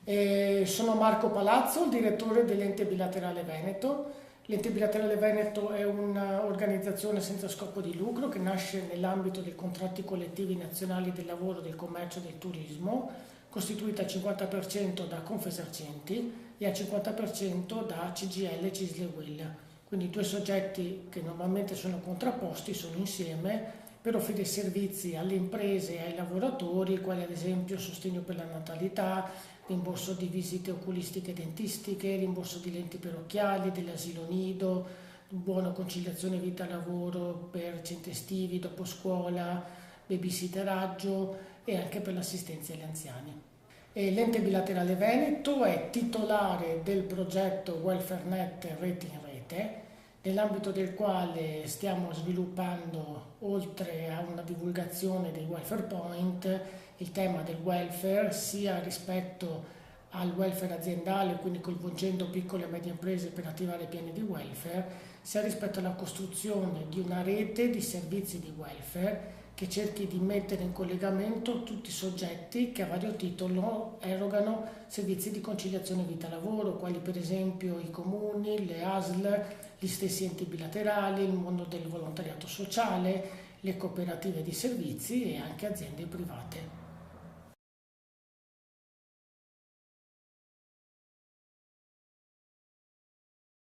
Sono Marco Palazzo, il direttore dell'Ente Bilaterale Veneto. L'Ente Bilaterale Veneto è un'organizzazione senza scopo di lucro che nasce nell'ambito dei contratti collettivi nazionali del lavoro, del commercio e del turismo, costituita al 50% da Confesercenti e al 50% da CGIL, CISL e UIL. Quindi due soggetti che normalmente sono contrapposti sono insieme per offrire servizi alle imprese e ai lavoratori, quali ad esempio sostegno per la natalità, rimborso di visite oculistiche e dentistiche, rimborso di lenti per occhiali, dell'asilo nido, buona conciliazione vita-lavoro per centri estivi, dopo scuola, babysitteraggio e anche per l'assistenza agli anziani. L'Ente Bilaterale Veneto è titolare del progetto WelfareNet Rete in Rete, nell'ambito del quale stiamo sviluppando, oltre a una divulgazione dei welfare point, il tema del welfare, sia rispetto al welfare aziendale, quindi coinvolgendo piccole e medie imprese per attivare piani di welfare, sia rispetto alla costruzione di una rete di servizi di welfare che cerchi di mettere in collegamento tutti i soggetti che a vario titolo erogano servizi di conciliazione vita-lavoro, quali per esempio i comuni, le ASL, gli stessi enti bilaterali, il mondo del volontariato sociale, le cooperative di servizi e anche aziende private.